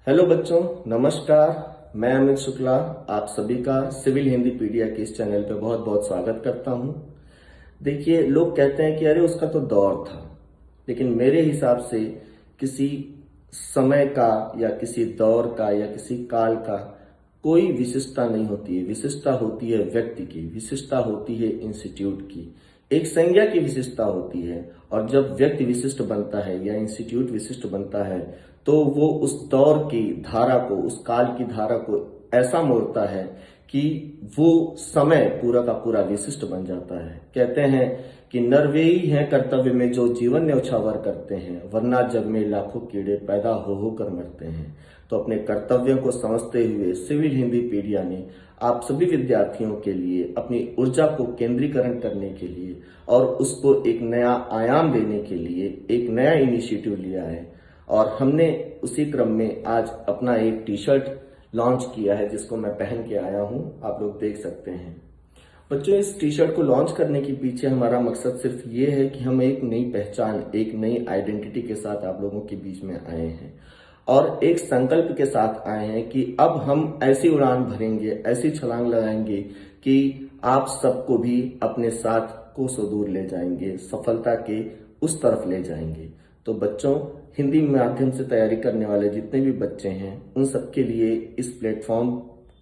Hello बच्चों, नमस्कार। मैं अमित शुक्ला आप सभी का सिविल हिंदी पीडिया के इस चैनल पे बहुत बहुत स्वागत करता हूं। देखिए, लोग कहते हैं कि अरे उसका तो दौर था, लेकिन मेरे हिसाब से किसी समय का या किसी दौर का या किसी काल का कोई विशिष्टता नहीं होती है। विशिष्टता होती है व्यक्ति की, विशिष्टता होती है इंस्टीट्यूट की, एक संज्ञा की विशिष्टता होती है। और जब व्यक्ति विशिष्ट बनता है या इंस्टीट्यूट विशिष्ट बनता है तो वो उस दौर की धारा को, उस काल की धारा को ऐसा मोड़ता है कि वो समय पूरा का पूरा विशिष्ट बन जाता है। कहते हैं कि नरवेई है कर्तव्य में जो जीवन न्यौछावर करते हैं, वरना जग में लाखों कीड़े पैदा हो कर मरते हैं। तो अपने कर्तव्यों को समझते हुए सिविल हिंदी पीडिया ने आप सभी विद्यार्थियों के लिए अपनी ऊर्जा को केंद्रीकरण करने के लिए और उसको एक नया आयाम देने के लिए एक नया इनिशिएटिव लिया है। और हमने उसी क्रम में आज अपना एक टी शर्ट लॉन्च किया है जिसको मैं पहन के आया हूं, आप लोग देख सकते हैं। बच्चों, इस टी शर्ट को लॉन्च करने के पीछे हमारा मकसद सिर्फ ये है कि हम एक नई पहचान, एक नई आइडेंटिटी के साथ आप लोगों के बीच में आए हैं और एक संकल्प के साथ आए हैं कि अब हम ऐसी उड़ान भरेंगे, ऐसी छलांग लगाएंगे कि आप सबको भी अपने साथ कोसों दूर ले जाएंगे, सफलता के उस तरफ ले जाएंगे। तो बच्चों, हिंदी माध्यम से तैयारी करने वाले जितने भी बच्चे हैं उन सबके लिए इस प्लेटफॉर्म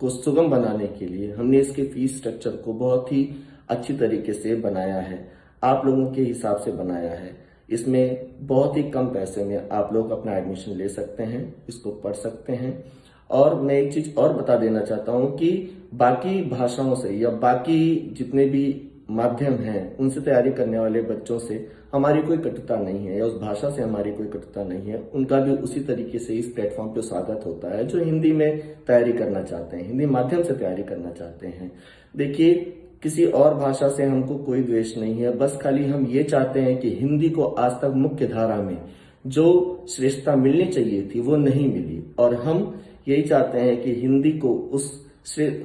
को सुगम बनाने के लिए हमने इसके फीस स्ट्रक्चर को बहुत ही अच्छी तरीके से बनाया है, आप लोगों के हिसाब से बनाया है। इसमें बहुत ही कम पैसे में आप लोग अपना एडमिशन ले सकते हैं, इसको पढ़ सकते हैं। और मैं एक चीज और बता देना चाहता हूं कि बाकी भाषाओं से या बाकी जितने भी माध्यम हैं उनसे तैयारी करने वाले बच्चों से हमारी कोई कटुता नहीं है या उस भाषा से हमारी कोई कटुता नहीं है। उनका भी उसी तरीके से इस प्लेटफॉर्म पे स्वागत होता है जो हिंदी में तैयारी करना चाहते हैं, हिंदी माध्यम से तैयारी करना चाहते हैं। देखिए, किसी और भाषा से हमको कोई द्वेष नहीं है, बस खाली हम ये चाहते हैं कि हिंदी को आज तक मुख्य धारा में जो श्रेष्ठता मिलनी चाहिए थी वो नहीं मिली, और हम यही चाहते हैं कि हिंदी को उस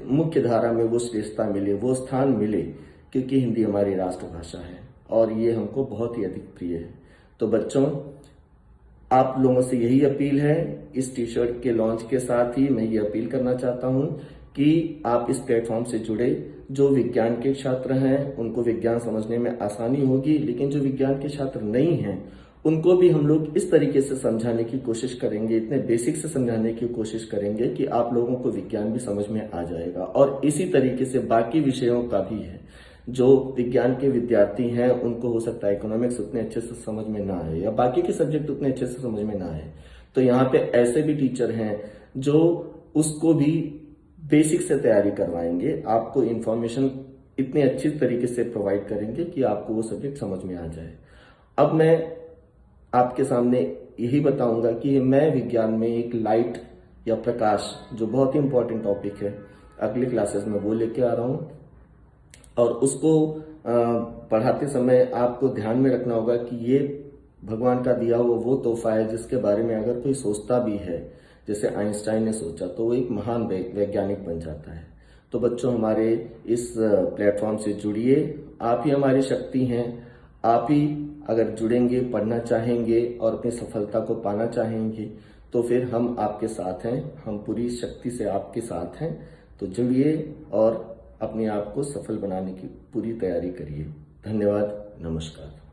मुख्य धारा में वो श्रेष्ठता मिले, वो स्थान मिले, क्योंकि हिंदी हमारी राष्ट्रभाषा है और ये हमको बहुत ही अधिक प्रिय है। तो बच्चों, आप लोगों से यही अपील है, इस टी शर्ट के लॉन्च के साथ ही मैं ये अपील करना चाहता हूं कि आप इस प्लेटफॉर्म से जुड़े। जो विज्ञान के छात्र हैं उनको विज्ञान समझने में आसानी होगी, लेकिन जो विज्ञान के छात्र नहीं हैं उनको भी हम लोग इस तरीके से समझाने की कोशिश करेंगे, इतने बेसिक से समझाने की कोशिश करेंगे कि आप लोगों को विज्ञान भी समझ में आ जाएगा। और इसी तरीके से बाकी विषयों का भी है। जो विज्ञान के विद्यार्थी हैं उनको हो सकता है इकोनॉमिक्स उतने अच्छे से समझ में ना आए या बाकी के सब्जेक्ट उतने अच्छे से समझ में ना आए, तो यहाँ पे ऐसे भी टीचर हैं जो उसको भी बेसिक से तैयारी करवाएंगे, आपको इन्फॉर्मेशन इतने अच्छी तरीके से प्रोवाइड करेंगे कि आपको वो सब्जेक्ट समझ में आ जाए। अब मैं आपके सामने यही बताऊंगा कि मैं विज्ञान में एक लाइट या प्रकाश, जो बहुत ही इंपॉर्टेंट टॉपिक है, अगली क्लासेस में वो लेके आ रहा हूँ। और उसको पढ़ाते समय आपको ध्यान में रखना होगा कि ये भगवान का दिया हुआ वो तोहफा है जिसके बारे में अगर कोई सोचता भी है, जैसे आइंस्टाइन ने सोचा, तो वो एक महान वैज्ञानिक बन जाता है। तो बच्चों, हमारे इस प्लेटफॉर्म से जुड़िए, आप ही हमारी शक्ति हैं। आप ही अगर जुड़ेंगे, पढ़ना चाहेंगे और अपनी सफलता को पाना चाहेंगे तो फिर हम आपके साथ हैं, हम पूरी शक्ति से आपके साथ हैं। तो जुड़िए और अपने आप को सफल बनाने की पूरी तैयारी करिए। धन्यवाद, नमस्कार।